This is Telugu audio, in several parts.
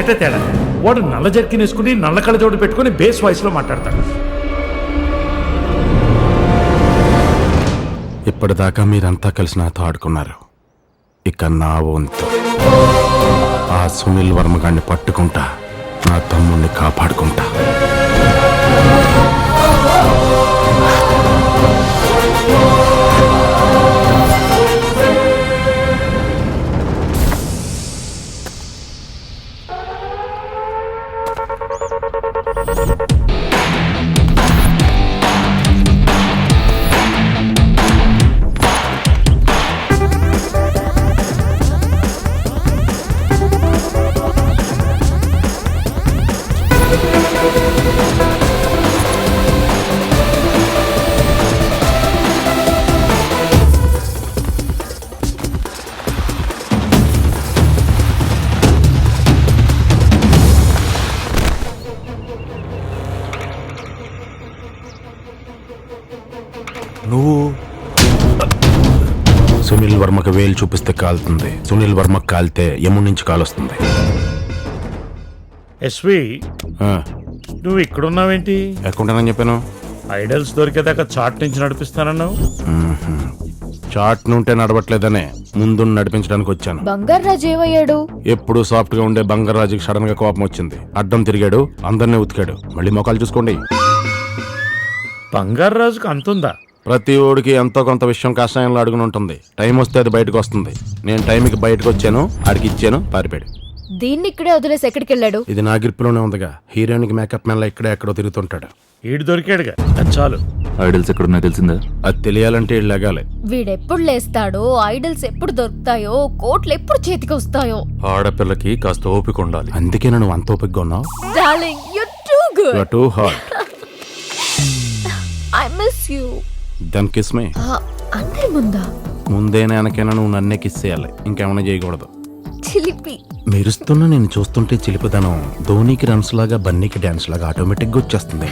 ఒక్కటే తేడా, వాడు నల్ల జర్కిన్ వేసుకుని నల్ల కళ్ళజోడు పెట్టుకుని బేస్ వాయిస్లో మాట్లాడతాడు. ఇప్పటిదాకా మీరంతా కలిసి నాతో ఆడుకున్నారు. ఇక నా వంతు ఆ సునీల్ వర్మ గారిని పట్టుకుంటా, నా తమ్ముణ్ణి కాపాడుకుంటా. నువ్వు సునీల్ వర్మకు వేలు చూపిస్తే కాలుతుంది, సునీల్ వర్మకు కాలితే యముడి నుంచి కాలొస్తుంది. ఎస్వి, నువ్వు ఇక్కడున్నావేంటి? ఎక్కడుంటానని చెప్పాను? ఐడల్స్ దొరికేదాకా చాట్ నుంచి నడిపిస్తానన్నావు. చాట్ నుంటే నడవట్లేదనే ముందు నడిపించడానికి వచ్చాను. బంగారాజు ఏమయ్యాడు? ఎప్పుడు సాఫ్ట్ గా ఉండే బంగారాజుకి సడన్ గా కోపం వచ్చింది. అడ్డం తిరిగాడు, అందరినీ ఉతికాడు. మళ్ళీ మొఖాలు చూసుకోండి. బంగారాజుకు అంతుందా? ప్రతి ఓడికి ఎంతో కొంత విషయం కషాయంలో అడుగుని ఉంటుంది. టైం వస్తే అది బయటకు వస్తుంది. నేను టైంకి బయటకు వచ్చాను, ఆడికి ఇచ్చాను, పారిపోయాడు. దీన్ని ఇక్కడే వదిలేసి ఎక్కడికి వెళ్ళాడు? ఇది నా గ్రిప్లోనే ఉందిగా. హీరోయిన్ కి మేకప్ మ్యాన్ లా ఇక్కడే ఎక్కడో తిరుగుతుంటాడు. ఈడు దొరికాడుగా, అది చాలు. ఐడల్స్ ఎక్కడున్నా తెలిసిందా? అది తెలియాలంటే వీళ్ళు లెగాలి. వీడెప్పుడు లేస్తాడో, ఐడల్స్ ఎప్పుడు దొరుకుతాయో, కోట్లు ఎప్పుడు చేతికి వస్తాయో. ఆడపిల్లకి కాస్త ఓపిక ఉండాలి. అందుకే నువ్వు అంత ఓపికగా ఉన్నావు. Darling, you're too good. Too hot. I miss you. Then kiss me. అందరి ముందా? ముందేనా వెనకైనా నువ్వు నన్నే కిస్ చేయాలి, ఇంకేమైనా చేయకూడదు. చిలిపి. మెరుస్తున్నా నేను చూస్తుంటే చిలిపిదనం ధోనికి రన్స్ లాగా, బన్నీకి డాన్స్ లాగా ఆటోమేటిక్ గా వచ్చేస్తుంది.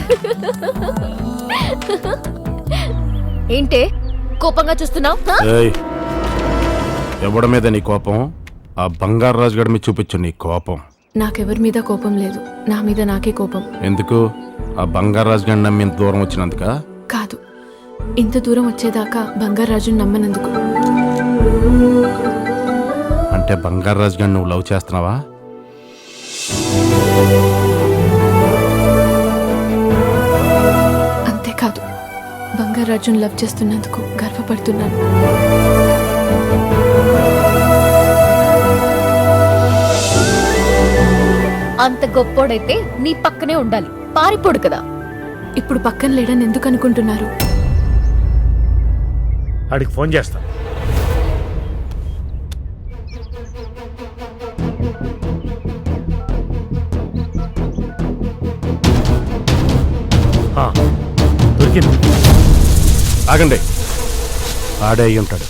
ఏంటే కోపంగా చూస్తున్నావు? ఏయ్, ఎవడి మీద నీ కోపం? ఆ బంగారు రాజు గడి మీద చూపించు నీ కోపం. నాకెవరి మీద కోపం లేదు, నా మీద నాకే కోపం. ఎందుకు? ఆ బంగారు రాజు గడి నమ్మి ఇంత దూరం వచ్చినందుక? కాదు, ఇంత దూరం వచ్చేదాకా బంగారాజుని నమ్మనందుకు. అంటే బంగారు రాజు గడి నువ్వు లవ్ చేస్తున్నావా? అంతేకాదు, బంగారాజుని లవ్ చేస్తున్నందుకు గర్వపడుతున్నాను. అంత గొప్పోడైతే నీ పక్కనే ఉండాలి, పారిపోడు కదా. ఇప్పుడు పక్కన లేడని ఎందుకు అనుకుంటున్నారు? ఆడికి ఫోన్ చేస్తా. దొరికింది. ఆగండి, ఆడే అయి ఉంటాడు.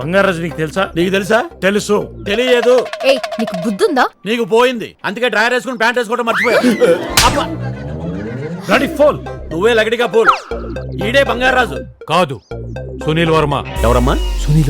బంగారాజు నీకు తెలుసా? నీకు తెలుసా? తెలుసు. తెలియదు. ఏయ్, నీకు బుద్ధుందా? నీకు పోయింది, అందుకే డ్రైవర్ వేసుకుని ప్యాంట్ వేసుకోవడం మర్చిపోయావు. గాడి ఫోన్. నువ్వే లగడిగా పోల్. ఈడే బంగారాజు కాదు, సునీల్ వర్మ. ఎవరమ్మా? సునీల్